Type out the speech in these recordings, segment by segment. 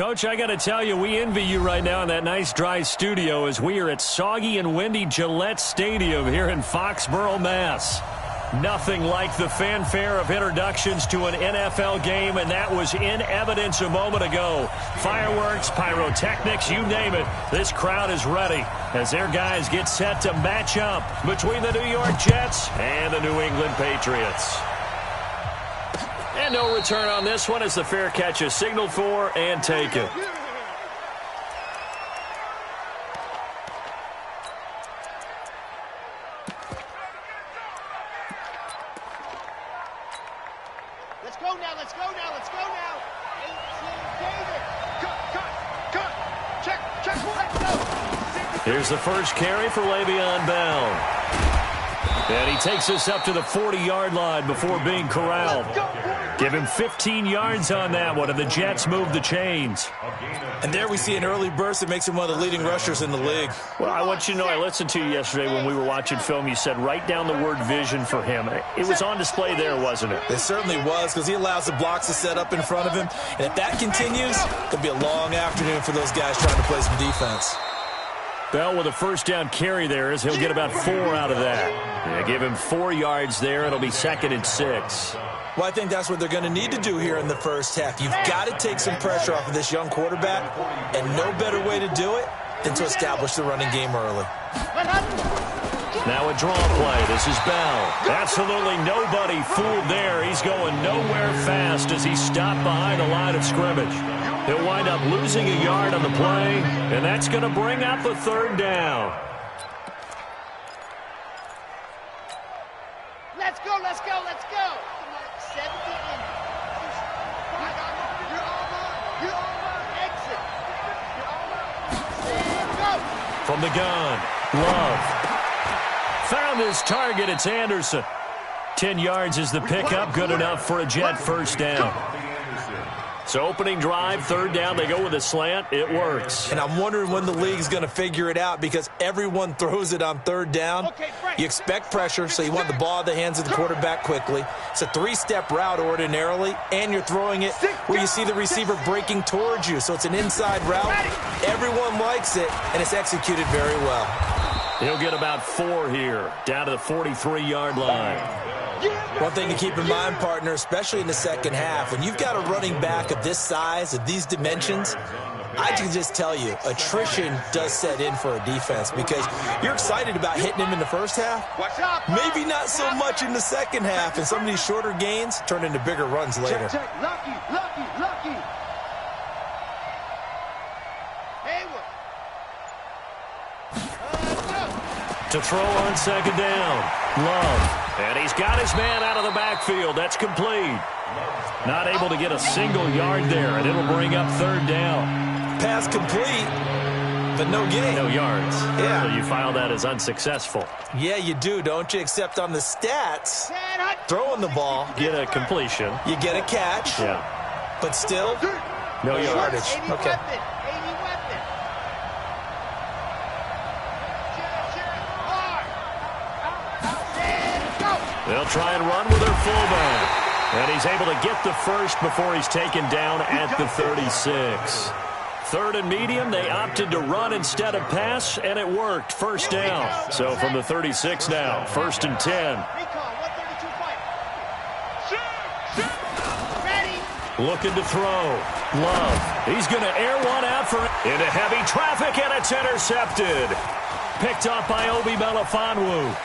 Coach, I got to tell you, we envy you right now in that nice dry studio as we are at soggy and windy Gillette Stadium here in Foxborough, Mass. Nothing like the fanfare of introductions to an NFL game, and that was in evidence a moment ago. Fireworks, pyrotechnics, you name it. This crowd is ready as their guys get set to match up between the New York Jets and the New England Patriots. And no return on this one as the fair catch is signaled for and taken. Let's go now, let's go now, let's go now. 18 David. Cut. Check, let's go. Here's the first carry for Le'Veon Bell. And he takes us up to the 40-yard line before being corralled. Give him 15 yards on that one, and the Jets move the chains. And there we see an early burst that makes him one of the leading rushers in the league. Well, I want you to know, I listened to you yesterday when we were watching film. You said write down the word vision for him. It was on display there, wasn't it? It certainly was, because he allows the blocks to set up in front of him. And if that continues, it'll be a long afternoon for those guys trying to play some defense. Bell with a first down carry there as he'll get about 4 out of that. Yeah, give him 4 yards there. It'll be 2nd and 6. Well, I think that's what they're going to need to do here in the first half. You've got to take some pressure off of this young quarterback, and no better way to do it than to establish the running game early. Now a draw play. This is Bell. Absolutely nobody fooled there. He's going nowhere fast as he stopped behind the line of scrimmage. He'll wind up losing a yard on the play, and that's going to bring up a 3rd down. Let's go. 70 in. Exit. Go. From the gun, Love. Found his target. It's Anderson. 10 yards is the pickup. Good enough for a Jet first down. So opening drive, 3rd down, they go with a slant. It works. And I'm wondering when the league's going to figure it out, because everyone throws it on 3rd down. You expect pressure, so you want the ball in the hands of the quarterback quickly. It's a 3-step route ordinarily, and you're throwing it where you see the receiver breaking towards you. So it's an inside route. Everyone likes it, and it's executed very well. He'll get about 4 here, down to the 43-yard line. One thing to keep in mind, partner, especially in the second half, when you've got a running back of this size, of these dimensions, I can just tell you, attrition does set in for a defense, because you're excited about hitting him in the first half. Maybe not so much in the second half, and some of these shorter gains turn into bigger runs later. Lucky. Hayward. To throw on 2nd down, Love. And he's got his man out of the backfield. That's complete. Not able to get a single yard there, and it'll bring up 3rd down. Pass complete, but no gain. No yards. Yeah. So you file that as unsuccessful. Yeah, you do, don't you? Except on the stats, throwing the ball, Get a completion. you get a catch, Yeah. but still, No yardage. 80 Okay. weapon. They'll try and run with their fullback. And he's able to get the first before he's taken down at the 36. 3rd and medium, they opted to run instead of pass, and it worked. First down. So from the 36 now, 1st and 10. Looking to throw. Love. He's going to air one out for into heavy traffic, and it's intercepted. Picked up by Obi Melifonwu.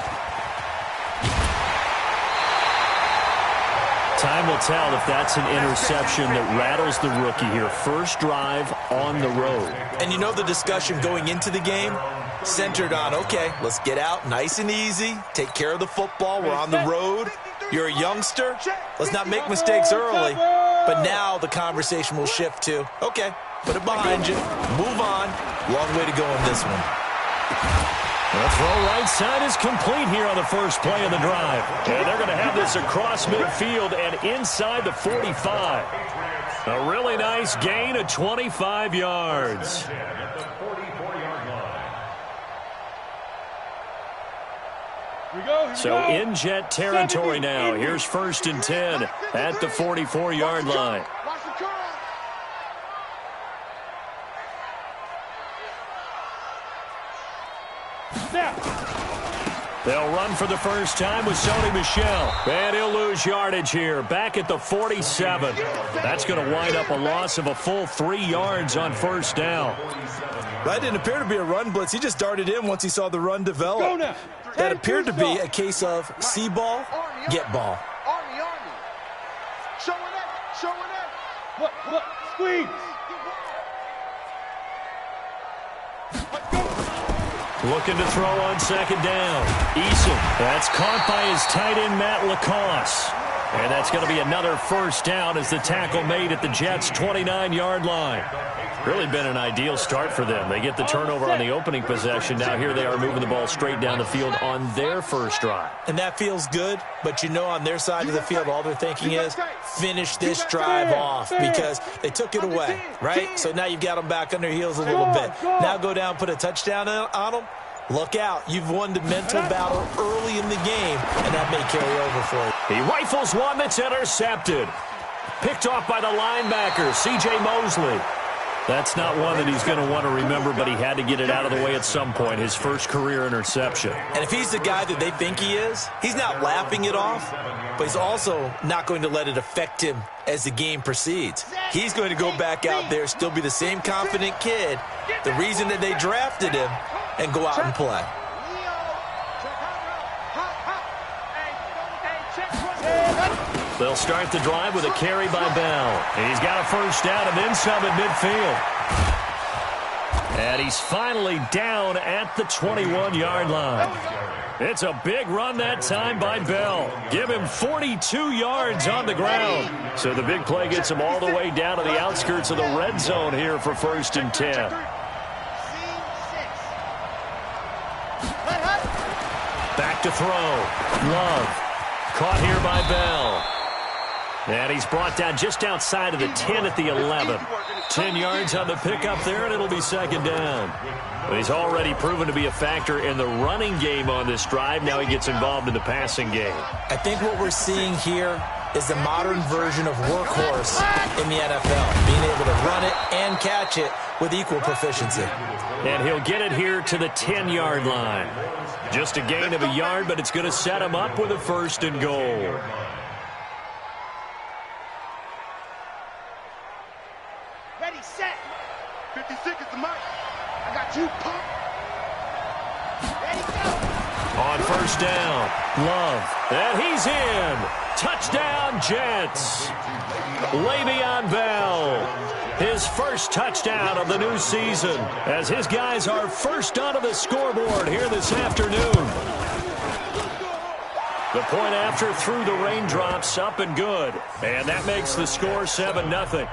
Time will tell if that's an interception that rattles the rookie here. First drive on the road. And you know the discussion going into the game centered on, okay, let's get out nice and easy, take care of the football, we're on the road, you're a youngster, let's not make mistakes early. But now the conversation will shift to, okay, put it behind you, move on, long way to go in this one. The throw right side is complete here on the first play of the drive. And they're going to have this across midfield and inside the 45. A really nice gain of 25 yards. So in Jet territory now. Here's 1st and 10 at the 44-yard line. They'll run for the first time with Sony Michel. And he'll lose yardage here. Back at the 47. That's going to wind up a loss of a full 3 yards on first down. That didn't appear to be a run blitz. He just darted in once he saw the run develop. That appeared to be a case of see ball, get ball. Army. Showing up. Look, squeeze. Looking to throw on second down. Eason. That's caught by his tight end, Matt Lacoste. And that's going to be another first down as the tackle made at the Jets' 29-yard line. Really been an ideal start for them. They get the turnover on the opening possession. Now here they are moving the ball straight down the field on their first drive. And that feels good, but you know on their side of the field, all they're thinking is finish this drive off because they took it away, right? So now you've got them back on their heels a little bit. Now go down, put a touchdown on them. Look out. You've won the mental battle early in the game, and that may carry over for you. He rifles one that's intercepted. Picked off by the linebacker, C.J. Mosley. That's not one that he's going to want to remember, but he had to get it out of the way at some point, his first career interception. And if he's the guy that they think he is, he's not laughing it off, but he's also not going to let it affect him as the game proceeds. He's going to go back out there, still be the same confident kid, the reason that they drafted him, and go out and play. They'll start the drive with a carry by Bell. He's got a first down and then some at midfield. And he's finally down at the 21-yard line. It's a big run that time by Bell. Give him 42 yards on the ground. So the big play gets him all the way down to the outskirts of the red zone here for 1st and 10. Back to throw. Love. Caught here by Bell. And he's brought down just outside of the 10 at the 11. 10 yards on the pickup there, and it'll be second down. But he's already proven to be a factor in the running game on this drive. Now he gets involved in the passing game. I think what we're seeing here is the modern version of workhorse in the NFL, being able to run it and catch it with equal proficiency. And he'll get it here to the 10-yard line. Just a gain of a yard, but it's going to set him up with a 1st and goal. Ready, set. 56 is the mark. I got you, pump. Ready, go. On first down, Love. And he's in. Touchdown, Jets. Le'Veon Bell. His first touchdown of the new season as his guys are first onto the scoreboard here this afternoon. The point after through the raindrops, up and good. And that makes the score 7-0.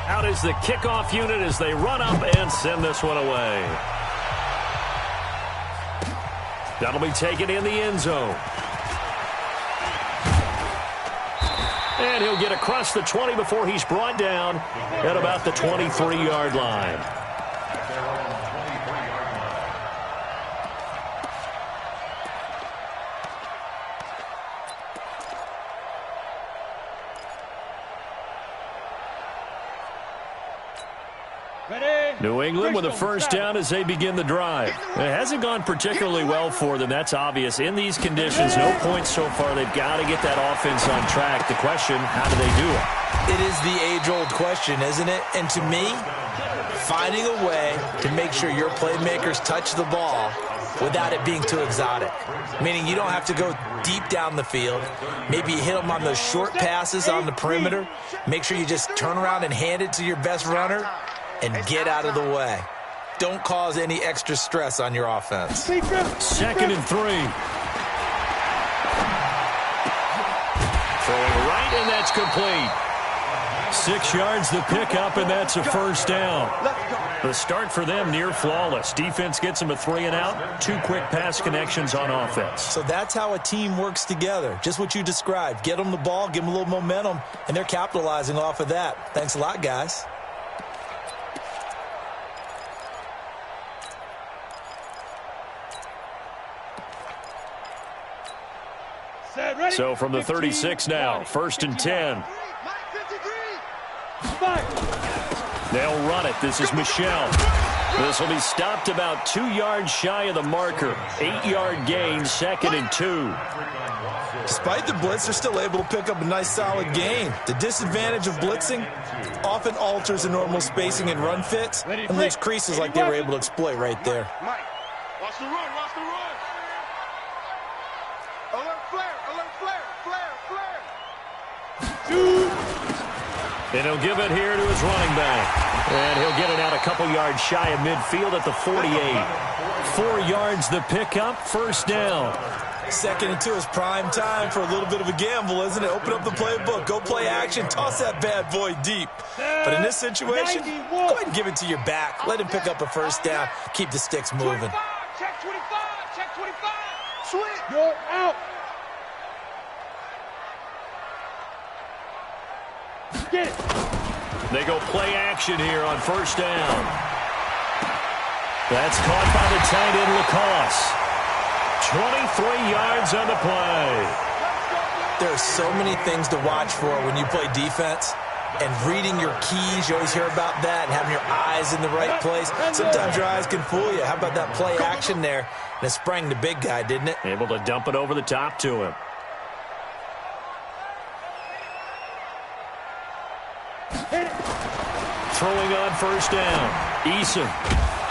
Out is the kickoff unit as they run up and send this one away. That'll be taken in the end zone. And he'll get across the 20 before he's brought down at about the 23-yard line. New England with a first down as they begin the drive. It hasn't gone particularly well for them. That's obvious. In these conditions, no points so far. They've got to get that offense on track. The question, how do they do it? It is the age-old question, isn't it? And to me, finding a way to make sure your playmakers touch the ball without it being too exotic. Meaning you don't have to go deep down the field. Maybe you hit them on those short passes on the perimeter. Make sure you just turn around and hand it to your best runner and get out of the way. Don't cause any extra stress on your offense. 2nd and 3. Throwing right, and that's complete. 6 yards the pickup, and that's a first down. The start for them near flawless. Defense gets them a 3 and out. 2 quick pass connections on offense. So that's how a team works together. Just what you described. Get them the ball, give them a little momentum, and they're capitalizing off of that. Thanks a lot, guys. So from the 36 now, 1st and 10. They'll run it. This is Michelle. This will be stopped about 2 yards shy of the marker. 8-yard gain, 2nd and 2. Despite the blitz, they're still able to pick up a nice solid gain. The disadvantage of blitzing often alters the normal spacing and run fits and leaves creases like they were able to exploit right there. Mike, watch the run, watch the run. Alert flare, flare. And he'll give it here to his running back. And he'll get it out a couple yards shy of midfield at the 48. 4 yards the pickup, 1st down. 2nd and 2 is prime time for a little bit of a gamble, isn't it? Open up the playbook, go play action, toss that bad boy deep. But in this situation, go ahead and give it to your back. Let him pick up a 1st down, keep the sticks moving. Check 25, check 25. Switch. You're out. Get it. They go play action here on 1st down. That's caught by the tight end, Lacoste. 23 yards on the play. There are so many things to watch for when you play defense. And reading your keys, you always hear about that, and having your eyes in the right place. Sometimes your eyes can fool you. How about that play action there? And it sprang the big guy, didn't it? Able to dump it over the top to him. Throwing on 1st down. Eason.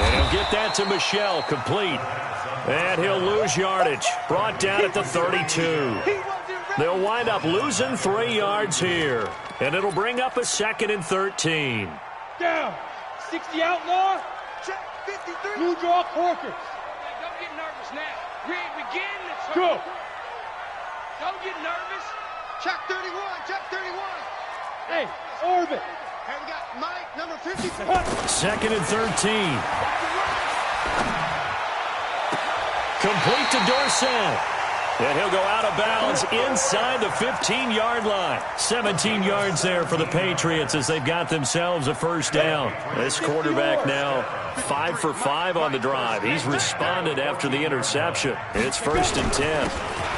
And he'll get that to Michelle, complete. And he'll lose yardage. Brought down at the 32. They'll wind up losing 3 yards here. And it'll bring up a 2nd and 13. Down. 60 outlaw. Check 53. Blue draw Corkers. Don't get nervous now. We begin. Go. Don't get nervous. Check 31. Check 31. Hey, orbit. And we got Mike, number 53. 2nd and 13. Complete to Dorsett. And he'll go out of bounds inside the 15-yard line. 17 yards there for the Patriots as they've got themselves a 1st down. This quarterback now 5 for 5 on the drive. He's responded after the interception. It's 1st and 10.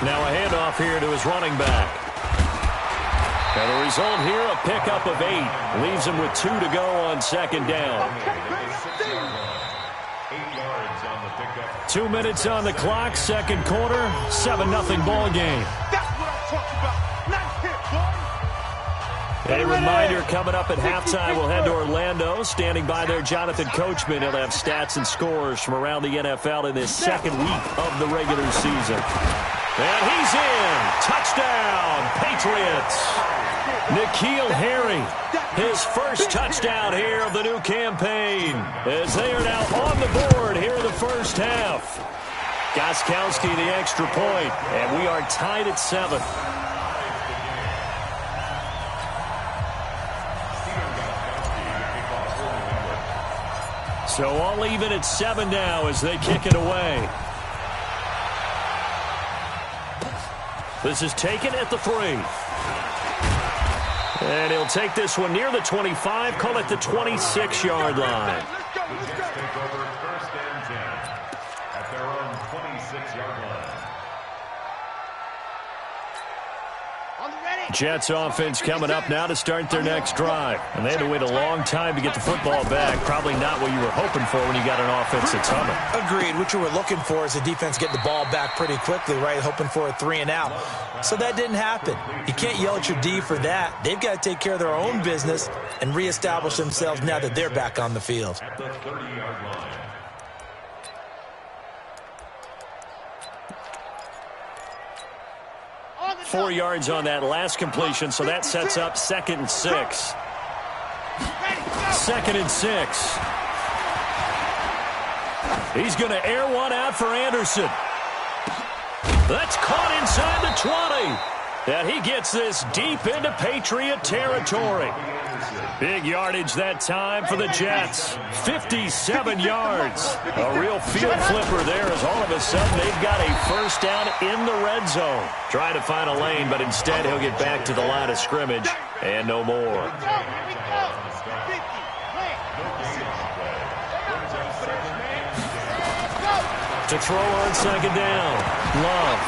Now a handoff here to his running back. And the result here, a pickup of 8. Leaves him with 2 to go on 2nd down. 2 minutes on the clock, 2nd quarter, 7-0 ball game. That's what I'm talking about. Nice hit, boy. A reminder, coming up at halftime, we'll head to Orlando. Standing by there, Jonathan Coachman. He'll have stats and scores from around the NFL in this 2nd week of the regular season. And he's in. Touchdown, Patriots. N'Keal Harry, his 1st touchdown here of the new campaign, as they are now on the board here in the 1st half. Gostkowski the extra point, and we are tied at 7. So all even at 7 now as they kick it away. This is taken at the 3. And he'll take this one near the 25, call it the 26-yard line. Let's go. Take over 1st and 10 at their own 26-yard line. On the ready. Jets offense coming up now to start their next drive. And they had to wait a long time to get the football back. Probably not what you were hoping for when you got an offense that's humming. Agreed. What you were looking for is the defense getting the ball back pretty quickly, right? Hoping for a 3 and out. So that didn't happen. You can't yell at your D for that. They've got to take care of their own business and reestablish themselves now that they're back on the field. At the 30-yard line. On the 4 yards on that last completion, so that sets up 2nd and 6. Ready, go. 2nd and 6. He's going to air one out for Anderson. That's caught inside the 20. And he gets this deep into Patriot territory. Big yardage that time for the Jets. 57 yards. A real field flipper there as all of a sudden they've got a 1st down in the red zone. Trying to find a lane, but instead he'll get back to the line of scrimmage and no more. Here we go. 50. To throw on 2nd down. Love.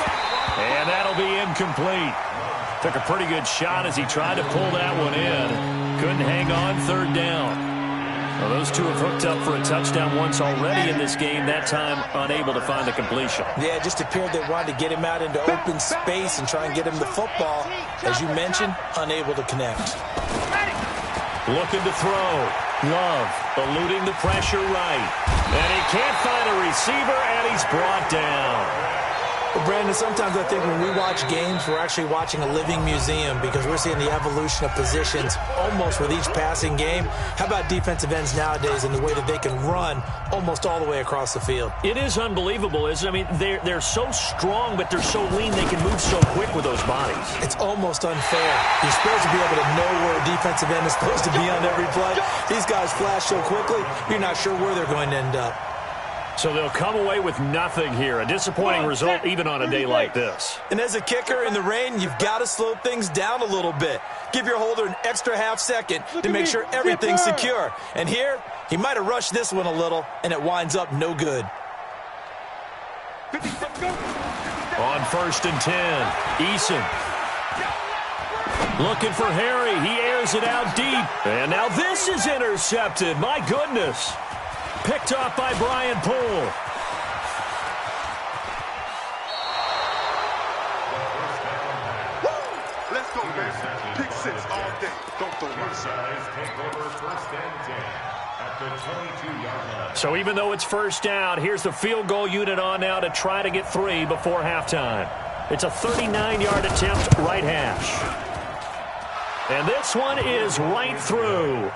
And that'll be incomplete. Took a pretty good shot as he tried to pull that one in. Couldn't hang on 3rd down. Well, those two have hooked up for a touchdown once already in this game, that time unable to find the completion. Yeah, it just appeared they wanted to get him out into open space and try and get him the football. As you mentioned, unable to connect. Looking to throw. Love eluding the pressure right. And he can't find a receiver, and he's brought down. Well, Brandon, sometimes I think when we watch games, we're actually watching a living museum because we're seeing the evolution of positions almost with each passing game. How about defensive ends nowadays and the way that they can run almost all the way across the field? It is unbelievable, isn't it? I mean, they're so strong, but they're so lean they can move so quick with those bodies. It's almost unfair. You're supposed to be able to know where a defensive end is supposed to be on every play. These guys flash so quickly, you're not sure where they're going to end up. So they'll come away with nothing here. A disappointing result even on a day like this. And as a kicker in the rain, you've got to slow things down a little bit. Give your holder an extra half second to make sure everything's secure. And here, he might have rushed this one a little, and it winds up no good. On 1st and 10, Eason. Looking for Harry. He airs it out deep. And now this is intercepted. My goodness. Picked off by Brian Poole. Let's go, man. Pick 6 all day. Don't throw my Size take over 1st and 10 at the 22-yard line. So even though it's 1st down, here's the field goal unit on now to try to get 3 before halftime. It's a 39-yard attempt, right hash. And this one is right through.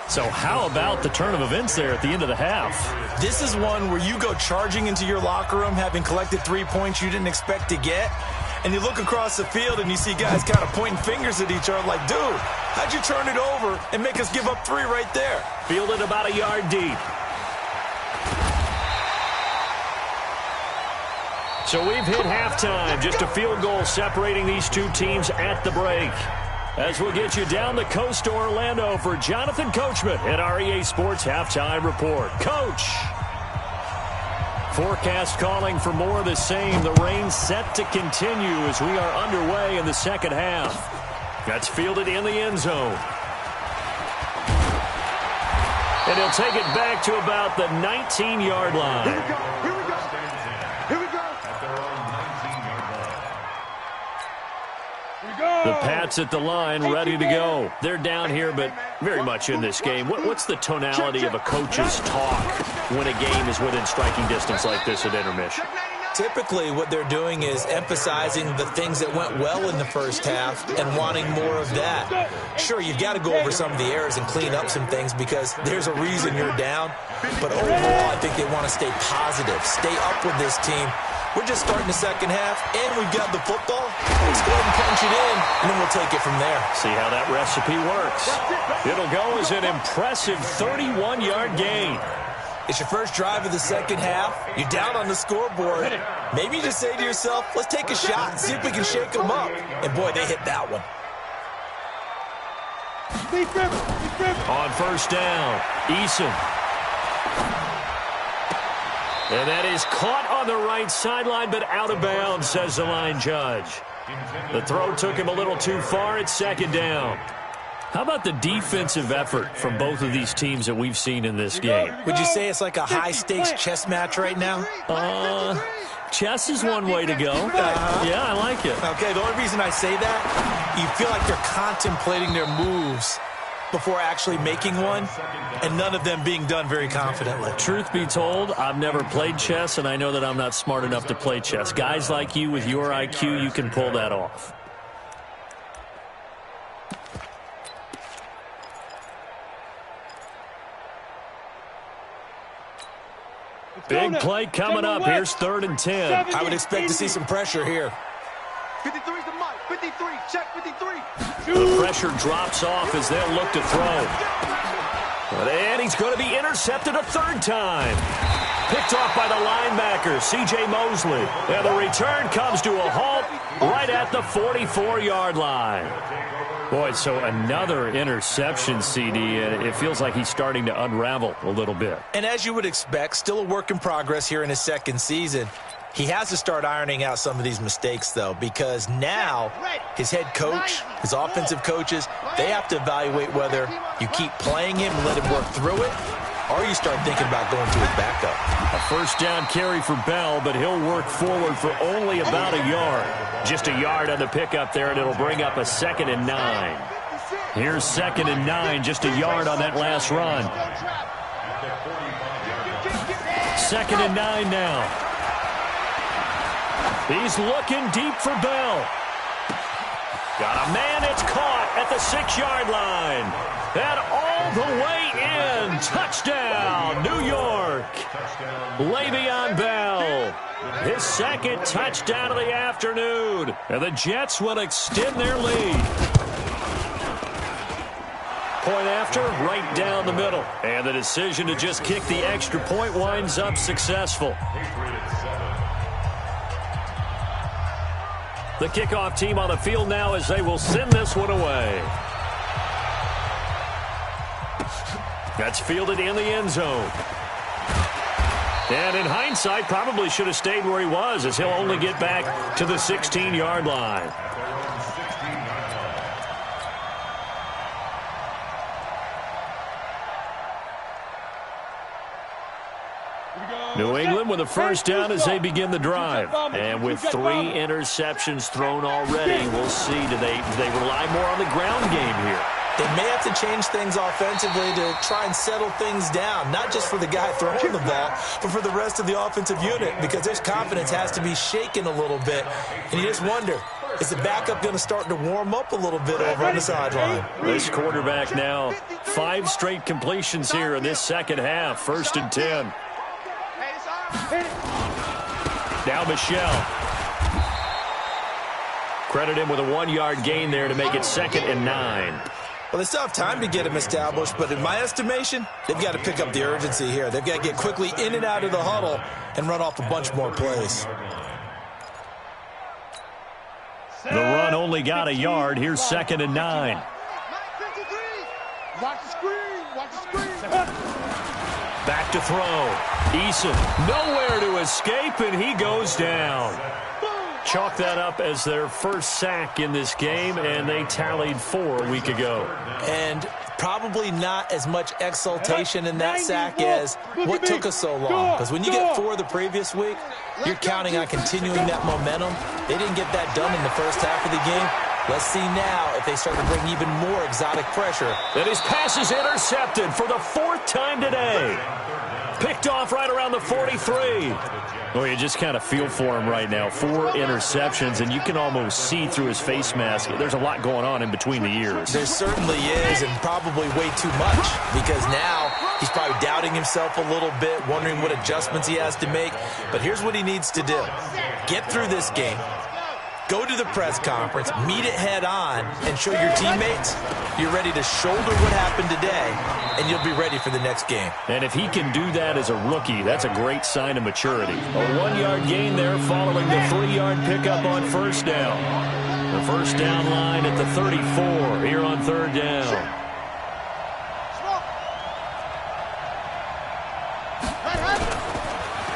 So how about the turn of events there at the end of the half? This is one where you go charging into your locker room having collected 3 points you didn't expect to get, and you look across the field and you see guys kind of pointing fingers at each other like, dude, how'd you turn it over and make us give up 3 right there? Fielded about a yard deep. So we've hit halftime, just a field goal separating these two teams at the break. As we'll get you down the coast to Orlando for Jonathan Coachman at our EA Sports Halftime Report. Coach! Forecast calling for more of the same. The rain set to continue as we are underway in the second half. That's fielded in the end zone. And he'll take it back to about the 19-yard line. Here we go. Here we go. Here we go. At their own 19-yard line. Here we go. The Pats at the line, ready to go. They're down here, but very much in this game. What's the tonality of a coach's talk when a game is within striking distance like this at intermission? Typically, what they're doing is emphasizing the things that went well in the first half and wanting more of that. Sure, you've got to go over some of the errors and clean up some things because there's a reason you're down. But overall, I think they want to stay positive, stay up with this team. We're just starting the second half, and we've got the football. Let's go ahead and punch it in, and then we'll take it from there. See how that recipe works. It'll go as an impressive 31-yard gain. It's your first drive of the second half. You're down on the scoreboard. Maybe you just say to yourself, let's take a shot and see if we can shake them up. And, boy, they hit that one. On first down, Eason. And that is caught on the right sideline, but out of bounds, says the line judge. The throw took him a little too far. It's second down. How about the defensive effort from both of these teams that we've seen in this game? Would you say it's like a high-stakes chess match right now? Chess is one way to go. Yeah, I like it. Okay, the only reason I say that, you feel like they're contemplating their moves before actually making one, and none of them being done very confidently. Truth be told, I've never played chess, and I know that I'm not smart enough to play chess. Guys like you with your IQ, you can pull that off. Big play coming up. Here's 3rd and 10. I would expect to see some pressure here. 53's the mic. 53. Check 53. The pressure drops off as they'll look to throw. And he's going to be intercepted a 3rd time. Picked off by the linebacker, C.J. Mosley. And the return comes to a halt right at the 44-yard line. Boy, so another interception, CD, and it feels like he's starting to unravel a little bit. And as you would expect, still a work in progress here in his second season. He has to start ironing out some of these mistakes, though, because now his head coach, his offensive coaches, they have to evaluate whether you keep playing him and let him work through it, or you start thinking about going to his backup. A first down carry for Bell, but he'll work forward for only about a yard. Just a yard on the pickup there, and it'll bring up a 2nd and 9. Here's 2nd and 9, just a yard on that last run. 2nd and 9 now. He's looking deep for Bell. Got a man, it's caught at the 6-yard line. And all the way in. Touchdown, New York. Le'Veon Bell. His 2nd touchdown of the afternoon. And the Jets will extend their lead. Point after, right down the middle. And the decision to just kick the extra point winds up successful. The kickoff team on the field now as they will send this one away. That's fielded in the end zone. And in hindsight, probably should have stayed where he was, as he'll only get back to the 16-yard line. New England with a first down as they begin the drive. And with 3 interceptions thrown already, we'll see. Do they rely more on the ground game here? They may have to change things offensively to try and settle things down, not just for the guy throwing the ball, but for the rest of the offensive unit, because their confidence has to be shaken a little bit. And you just wonder, is the backup going to start to warm up a little bit over on the sideline? This quarterback now, 5 straight completions here in this second half. 1st and 10. Now Michelle. Credit him with a 1-yard gain there to make it 2nd and 9. Well, they still have time to get him established, but in my estimation, they've got to pick up the urgency here. They've got to get quickly in and out of the huddle and run off a bunch more plays. The run only got a yard. Here's 2nd and 9. Watch the screen. Watch the screen. Back to throw. Eason nowhere to escape, and he goes down. Chalk that up as their first sack in this game, and they tallied 4 a week ago. And probably not as much exultation in that sack as what took us so long. Because when you get 4 the previous week, you're counting on continuing that momentum. They didn't get that done in the first half of the game. Let's see now if they start to bring even more exotic pressure. And his pass is intercepted for the 4th time today. Picked off right around the 43. Well, you just kind of feel for him right now. 4 interceptions, and you can almost see through his face mask. There's a lot going on in between the ears. There certainly is, and probably way too much, because now he's probably doubting himself a little bit, wondering what adjustments he has to make. But here's what he needs to do. Get through this game. Go to the press conference, meet it head on, and show your teammates you're ready to shoulder what happened today, and you'll be ready for the next game. And if he can do that as a rookie, that's a great sign of maturity. A 1-yard gain there following the 3-yard pickup on first down. The first down line at the 34 here on 3rd down.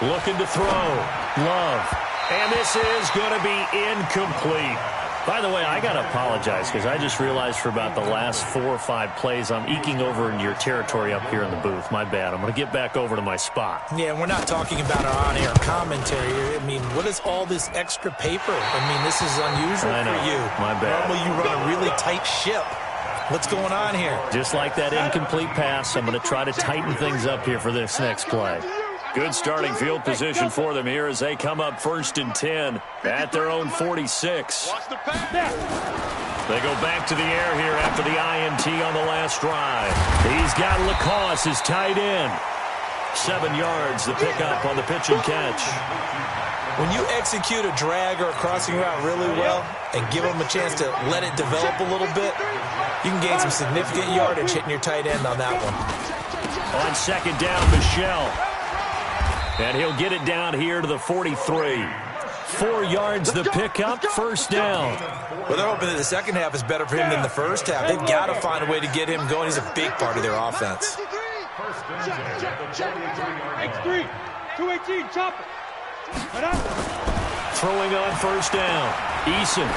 Looking to throw. Love. And this is going to be incomplete. By the way, I got to apologize because I just realized for about the last 4 or 5 plays, I'm eking over into your territory up here in the booth. My bad. I'm going to get back over to my spot. Yeah, we're not talking about our on-air commentary. I mean, what is all this extra paper? I mean, this is unusual for you. My bad. Normally you run a really tight ship. What's going on here? Just like that incomplete pass, I'm going to try to tighten things up here for this next play. Good starting field position for them here as they come up 1st and 10 at their own 46. They go back to the air here after the INT on the last drive. He's got Lacoste, his tight end. 7 yards, the pickup on the pitch and catch. When you execute a drag or a crossing route really well and give them a chance to let it develop a little bit, you can gain some significant yardage hitting your tight end on that one. On 2nd down, Michelle. And he'll get it down here to the 43. 4 yards the pickup, first down. Well, they're hoping that the second half is better for him than the first half. They've got to find a way to get him going. He's a big part of their offense. X3, 218, chopper. Throwing on first down. Eason.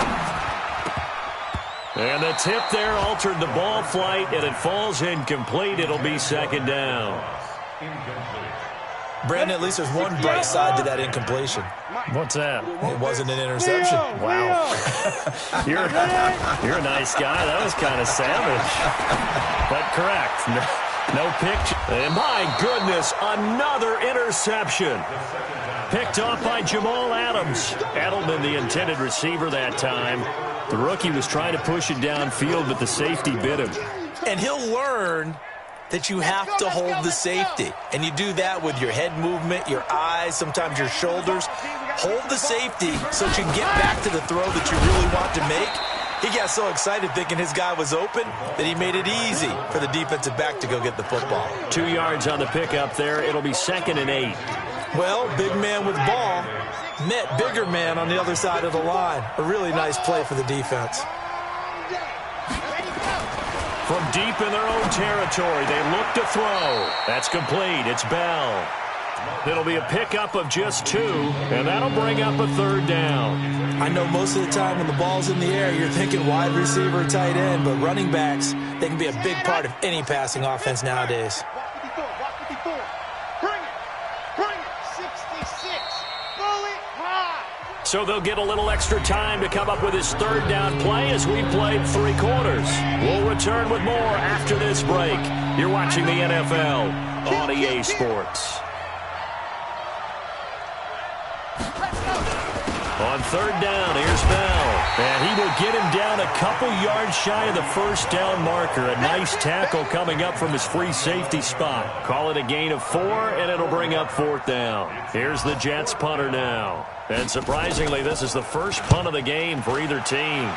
And the tip there altered the ball flight, and it falls incomplete. It'll be second down. Brandon, at least there's one bright side to that incompletion. What's that? It wasn't an interception. Wow. You're a nice guy. That was kind of savage. But correct. No picture. And my goodness, another interception. Picked off by Jamal Adams. Edelman, the intended receiver that time. The rookie was trying to push it downfield, but the safety bit him. And he'll learn that you have to hold the safety. And you do that with your head movement, your eyes, sometimes your shoulders. Hold the safety so that you can get back to the throw that you really want to make. He got so excited thinking his guy was open that he made it easy for the defensive back to go get the football. 2 yards on the pickup there. It'll be 2nd and 8. Well, big man with ball met bigger man on the other side of the line. A really nice play for the defense. From deep in their own territory, they look to throw. That's complete. It's Bell. It'll be a pickup of just 2, and that'll bring up a 3rd down. I know most of the time when the ball's in the air, you're thinking wide receiver, tight end, but running backs, they can be a big part of any passing offense nowadays. So they'll get a little extra time to come up with his 3rd down play as we've played 3 quarters. We'll return with more after this break. You're watching the NFL on EA Sports. On 3rd down, here's Bell. And he will get him down a couple yards shy of the 1st down marker. A nice tackle coming up from his free safety spot. Call it a gain of 4, and it'll bring up 4th down. Here's the Jets punter now. And surprisingly, this is the first punt of the game for either team.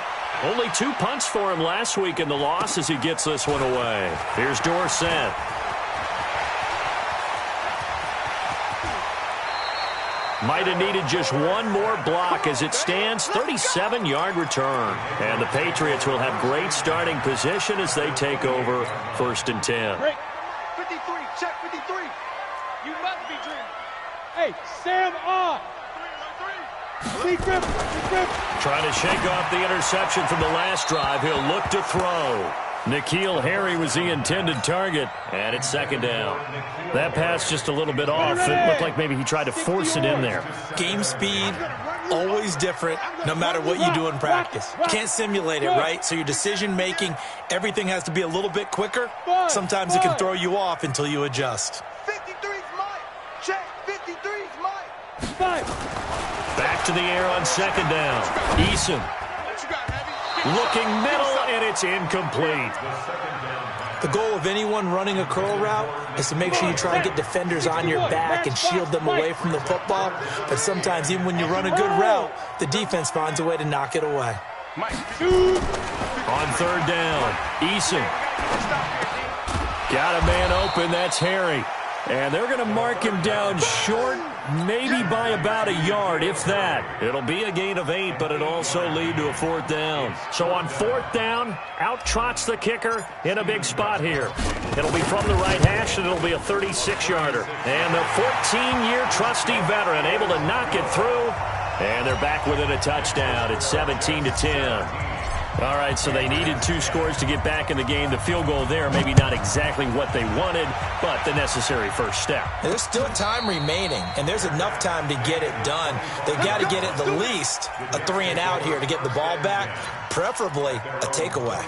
Only 2 punts for him last week in the loss as he gets this one away. Here's Dorsett. Might have needed just one more block as it stands. 37-yard return. And the Patriots will have great starting position as they take over 1st and 10. 53, check 53. You must be dreaming. Hey, Sam on. Trying to shake off the interception from the last drive. He'll look to throw. N'Keal Harry was the intended target, and it's 2nd down. That pass just a little bit off. It looked like maybe he tried to force it in there. Game speed, always different, no matter what you do in practice. You can't simulate it, right? So your decision-making, everything has to be a little bit quicker. Sometimes it can throw you off until you adjust. 53's mine. Check, 53's mine. Back to the air on 2nd down. Eason. Looking middle, and it's incomplete. The goal of anyone running a curl route is to make sure you try and get defenders on your back and shield them away from the football. But sometimes, even when you run a good route, the defense finds a way to knock it away. On 3rd down, Eason. Got a man open. That's Harry. And they're going to mark him down short, maybe by about a yard, if that. It'll be a gain of 8, but it'll also lead to a 4th down. So on 4th down, out trots the kicker in a big spot here. It'll be from the right hash, and it'll be a 36-yarder. And the 14-year trusty veteran able to knock it through. And they're back within a touchdown. It's 17-10. All right, so they needed 2 scores to get back in the game. The field goal there, maybe not exactly what they wanted, but the necessary first step. There's still time remaining, and there's enough time to get it done. They've got to get at the least a 3 and out here to get the ball back, preferably a takeaway.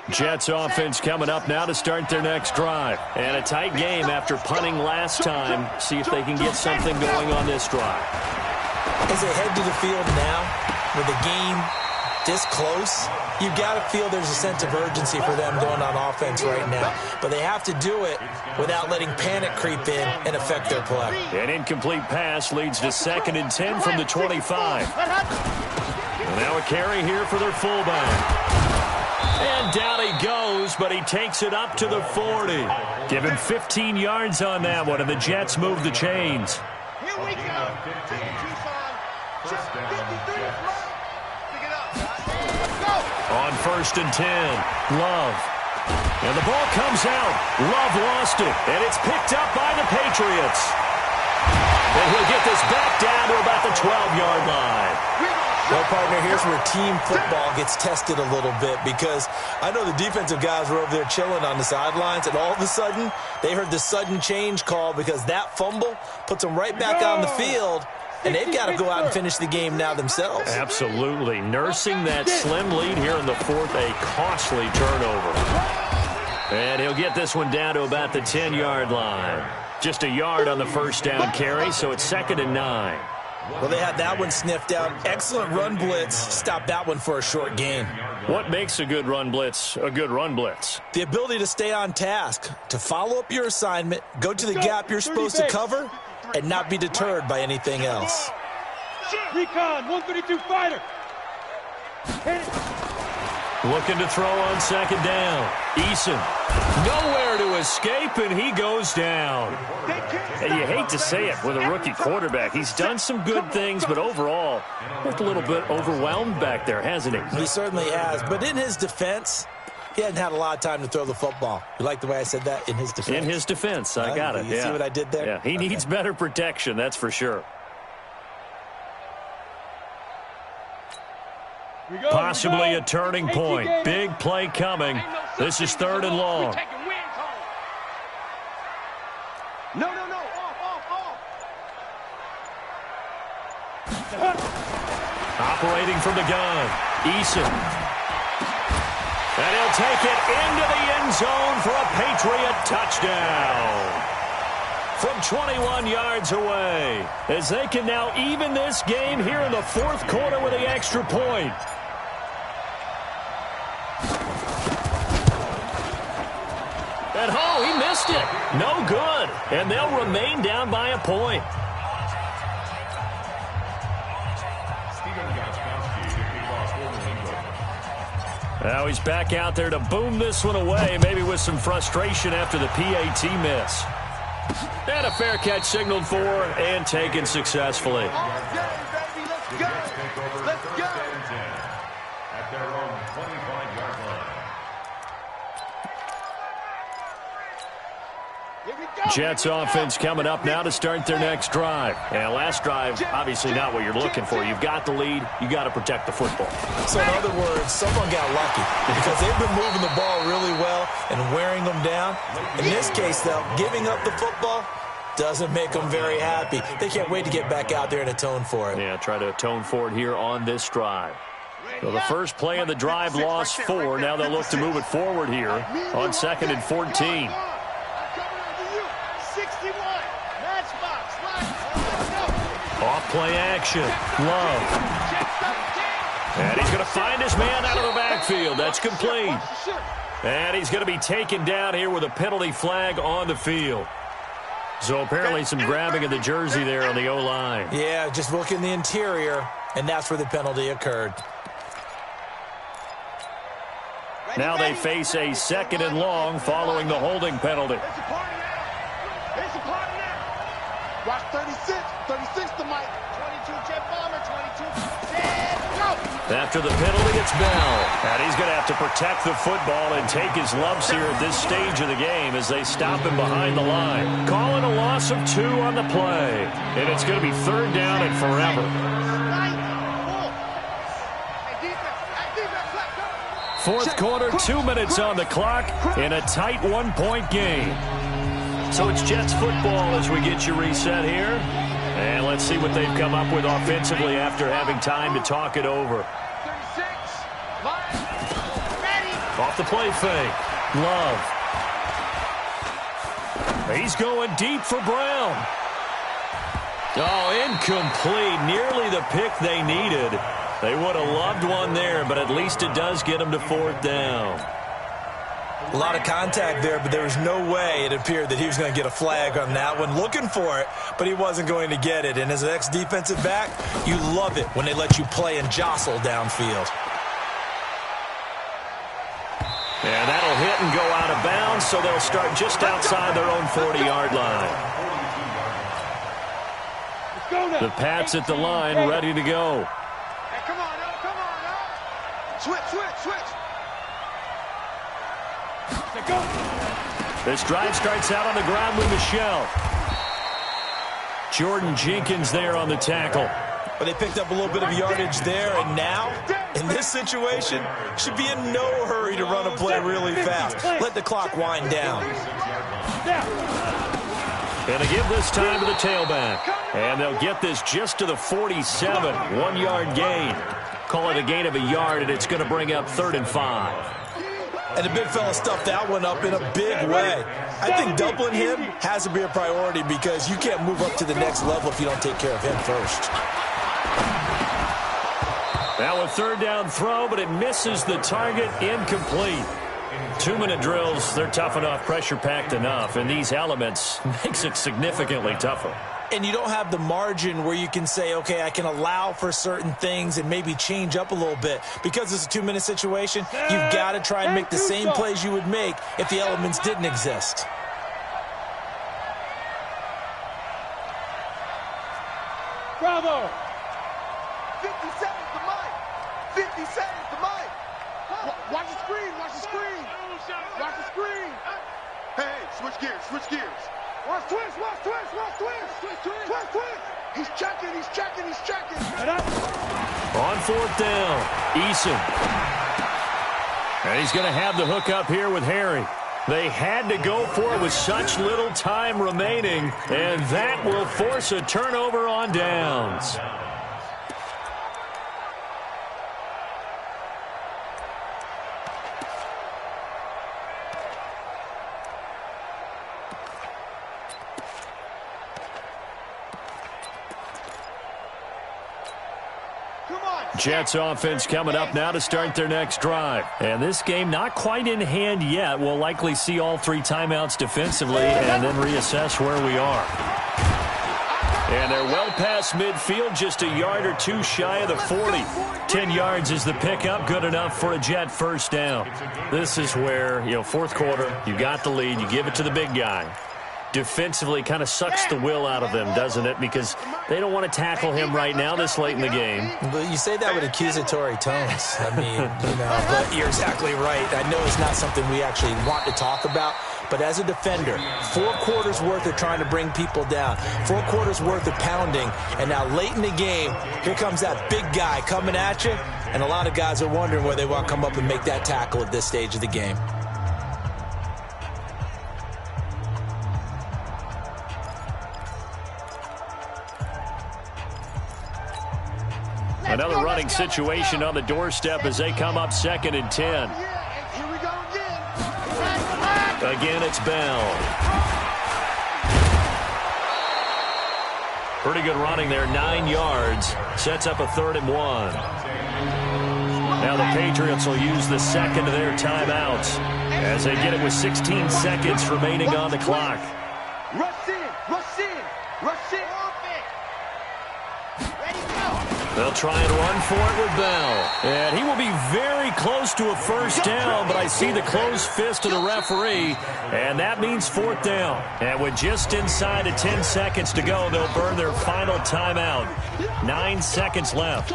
Jets offense coming up now to start their next drive. And a tight game after punting last time. See if they can get something going on this drive. As they head to the field now, with the game this close, you've got to feel there's a sense of urgency for them going on offense right now. But they have to do it without letting panic creep in and affect their play. An incomplete pass leads to 2nd and 10 from the 25. And now a carry here for their fullback. And down he goes, but he takes it up to the 40. Give him 15 yards on that one, and the Jets move the chains. Here we go. Tucson. Check 53. Pick it up, guys. Let's go. On 1st and 10, Love. And the ball comes out. Love lost it, and it's picked up by the Patriots. And he'll get this back down to about the 12-yard line. Well, partner, here's where team football gets tested a little bit, because I know the defensive guys were over there chilling on the sidelines, and all of a sudden, they heard the sudden change call because that fumble puts them right back on the field, and they've got to go out and finish the game now themselves. Absolutely. Nursing that slim lead here in the fourth, a costly turnover. And he'll get this one down to about the 10-yard line. Just a yard on the first down carry, so it's 2nd and 9. Well, they had that one sniffed out. Excellent run blitz. Stopped that one for a short gain. What makes a good run blitz a good run blitz? The ability to stay on task, to follow up your assignment, go to the gap you're supposed to cover, and not be deterred by anything else. Recon, 132 fighter. Looking to throw on 2nd down. Eason, nowhere to escape, and he goes down. And you hate to say it with a rookie quarterback. He's done some good things, but overall, looked a little bit overwhelmed back there, hasn't he? He certainly has. But in his defense, he hasn't had a lot of time to throw the football. You like the way I said that? In his defense. In his defense, I got it. You see what I did there? Yeah, he needs better protection, that's for sure. Possibly a turning point. Big play coming. This is 3rd and long. No. Off. Operating from the gun. Eason. And he'll take it into the end zone for a Patriot touchdown. From 21 yards away, as they can now even this game here in the 4th quarter with the extra point. And he missed it. No good. And they'll remain down by a point. Now he's back out there to boom this one away, maybe with some frustration after the PAT miss. And a fair catch signaled for and taken successfully. Let's go. At their own 25-yard line. Jets offense coming up now to start their next drive. And last drive, obviously not what you're looking for. You've got the lead. You got to protect the football. So in other words, someone got lucky because they've been moving the ball really well and wearing them down. In this case, though, giving up the football doesn't make them very happy. They can't wait to get back out there and atone for it. Yeah, try to atone for it here on this drive. So the first play of the drive lost 4. Now they'll look to move it forward here on 2nd and 14. Off play action. Love. And he's going to find his man out of the backfield. That's complete. And he's going to be taken down here with a penalty flag on the field. So apparently some grabbing of the jersey there on the O-line. Yeah, just look in the interior, and that's where the penalty occurred. Now they face a 2nd and long following the holding penalty. Watch 36. 36 to Mike. 22 jet bomber. 22 jet. Go. After the penalty, it's Bell. And he's going to have to protect the football and take his lumps here at this stage of the game as they stop him behind the line. Calling a loss of 2 on the play. And it's going to be 3rd down and forever. 4th quarter, 2 minutes on the clock in a tight 1-point game. So it's Jets football as we get you reset here. And let's see what they've come up with offensively after having time to talk it over. 36. Ready. Off the play fake. Love. He's going deep for Brown. Oh, incomplete. Nearly the pick they needed. They would have loved one there, but at least it does get them to 4th down. A lot of contact there, but there was no way it appeared that he was going to get a flag on that one. Looking for it, but he wasn't going to get it. And as an ex-defensive back, you love it when they let you play and jostle downfield. And that'll hit and go out of bounds, so they'll start just outside their own 40-yard line. The Pats at the line, ready to go. Hey, come on, now. Come on, now. Switch. This drive starts out on the ground with Michelle. Jordan Jenkins there on the tackle. But they picked up a little bit of yardage there, and now, in this situation, should be in no hurry to run a play really fast. Let the clock wind down. And they give this time to the tailback. And they'll get this just to the 47, 1-yard gain. Call it a gain of a yard, and it's going to bring up 3rd and 5. And the big fella stuffed that one up in a big way. I think doubling him has to be a priority because you can't move up to the next level if you don't take care of him first. Now a 3rd down throw, but it misses the target, incomplete. 2-minute drills, they're tough enough, pressure-packed enough, and these elements makes it significantly tougher. And you don't have the margin where you can say, okay, I can allow for certain things and maybe change up a little bit. Because it's a 2-minute situation, you've got to try and make the same plays you would make if the elements didn't exist. Bravo! 57's the mic! 57's the mic! Watch the screen! Watch the screen! Watch the screen! Hey, switch gears! Watch twist! He's checking! On 4th down, Eason. And he's going to have the hook up here with Harry. They had to go for it with such little time remaining, and that will force a turnover on downs. Jets offense coming up now to start their next drive. And this game not quite in hand yet. We'll likely see all 3 timeouts defensively and then reassess where we are. And they're well past midfield, just a yard or 2 shy of the 40. 10 yards is the pickup, good enough for a Jet 1st down. This is where, 4th quarter, you got the lead, you give it to the big guy. Defensively kind of sucks the will out of them, doesn't it? Because they don't want to tackle him right now this late in the game. But you say that with accusatory tones. I mean, but you're exactly right. I know it's not something we actually want to talk about, but as a defender, 4 quarters worth of trying to bring people down, 4 quarters worth of pounding, and now late in the game, here comes that big guy coming at you, and a lot of guys are wondering where they want to come up and make that tackle at this stage of the game. Another running situation on the doorstep as they come up 2nd and 10. Here we go again. Again, it's Bell. Pretty good running there, 9 yards. Sets up a 3rd and 1. Now the Patriots will use the 2nd of their timeouts as they get it with 16 seconds remaining on the clock. Rush in. They'll try and run for it with Bell. And he will be very close to a 1st down, but I see the closed fist of the referee, and that means 4th down. And with just inside of 10 seconds to go, they'll burn their final timeout. 9 seconds left.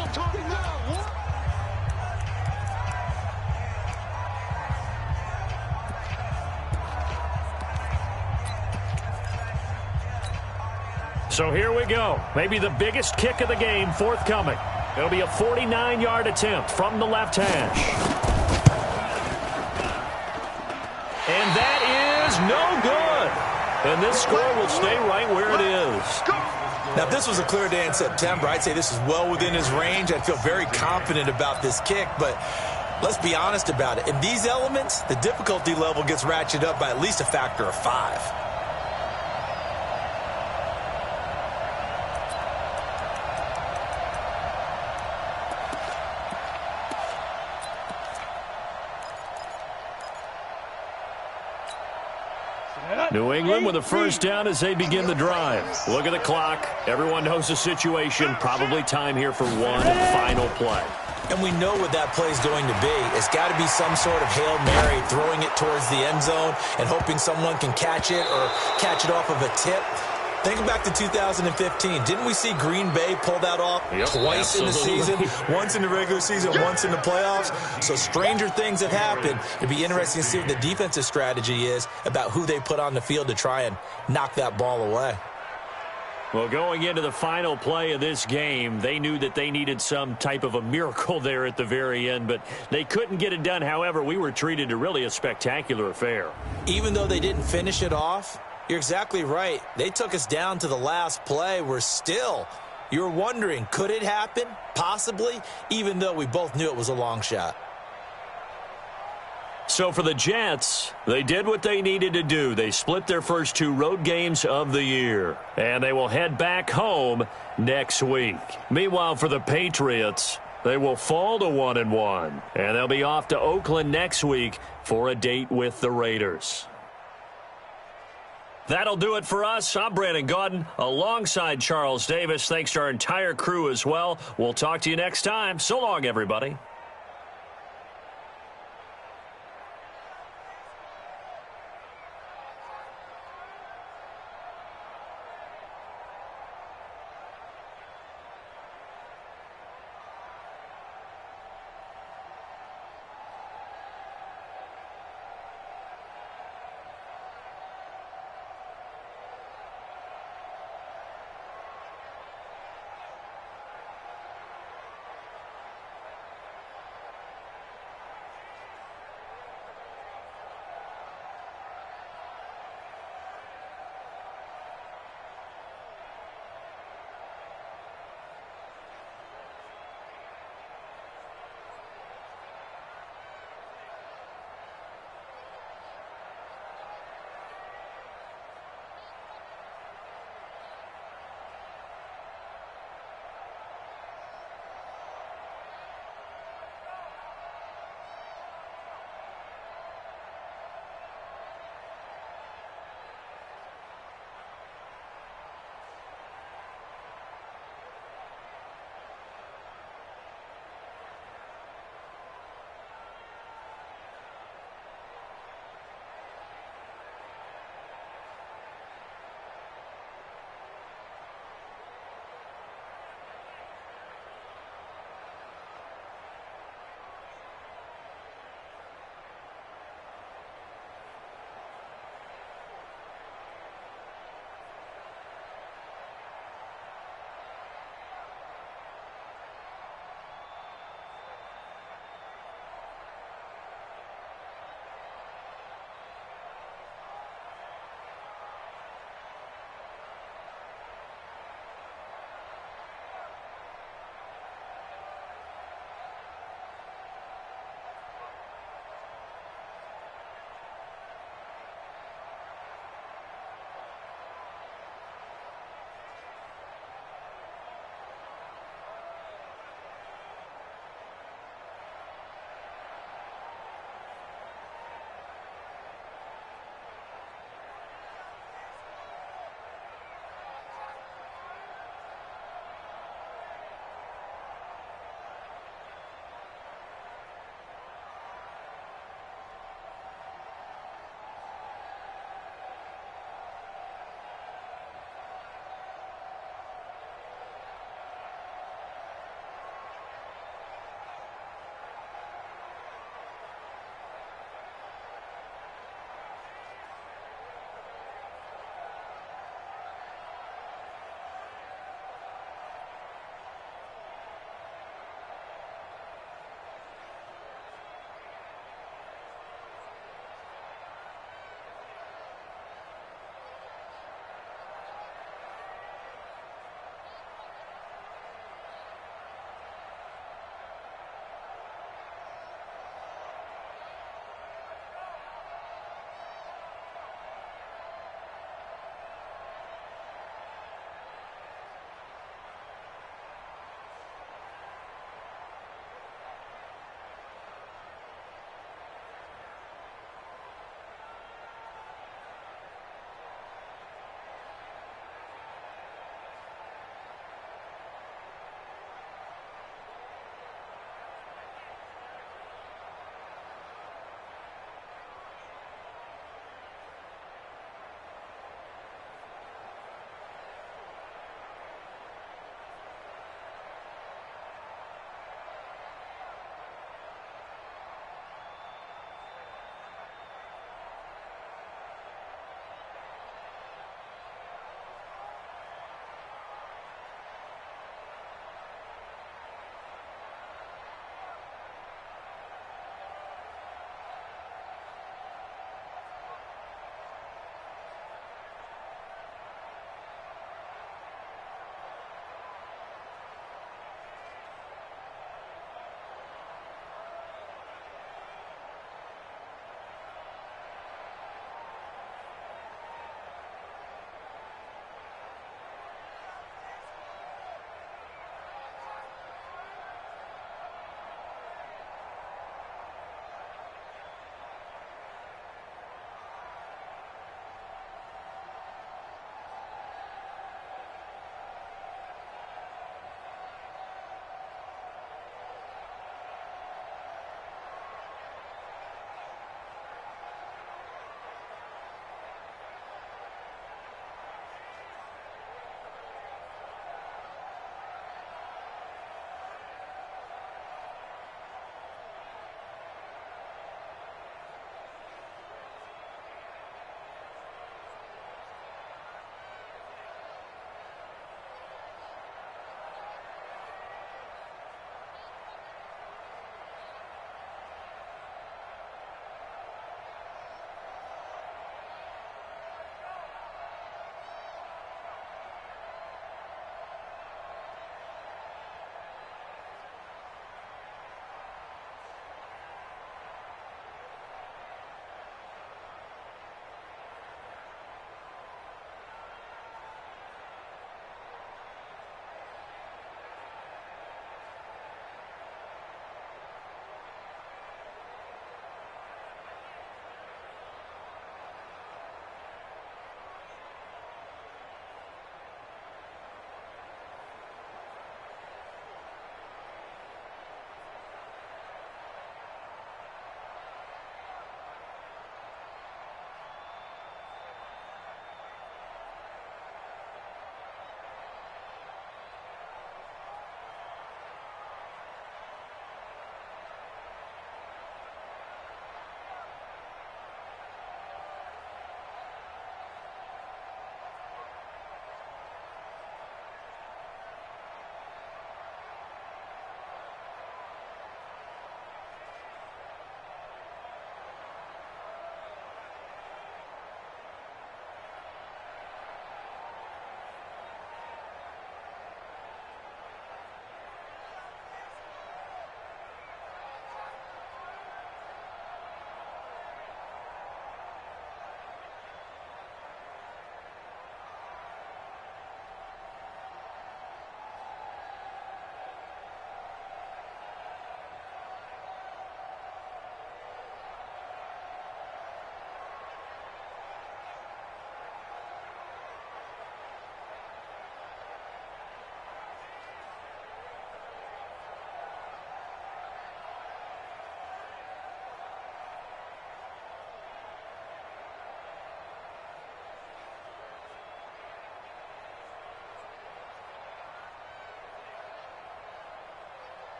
So here we go. Maybe the biggest kick of the game forthcoming. It'll be a 49-yard attempt from the left hash. And that is no good. And this score will stay right where it is. Now, if this was a clear day in September, I'd say this is well within his range. I'd feel very confident about this kick, but let's be honest about it. In these elements, the difficulty level gets ratcheted up by at least a factor of 5. New England with a 1st down as they begin the drive. Look at the clock. Everyone knows the situation. Probably time here for one final play. And we know what that play is going to be. It's got to be some sort of Hail Mary, throwing it towards the end zone and hoping someone can catch it or catch it off of a tip. Think back to 2015. Didn't we see Green Bay pull that off twice in the season? Once in the regular season, once in the playoffs. So stranger things have happened. It'd be interesting to see what the defensive strategy is about who they put on the field to try and knock that ball away. Well, going into the final play of this game, they knew that they needed some type of a miracle there at the very end, but they couldn't get it done. However, we were treated to really a spectacular affair. Even though they didn't finish it off, you're exactly right. They took us down to the last play. You're wondering, could it happen? Possibly, even though we both knew it was a long shot. So for the Jets, they did what they needed to do. They split their first 2 road games of the year, and they will head back home next week. Meanwhile, for the Patriots, they will fall to 1-1, and they'll be off to Oakland next week for a date with the Raiders. That'll do it for us. I'm Brandon Gaudin alongside Charles Davis. Thanks to our entire crew as well. We'll talk to you next time. So long, everybody.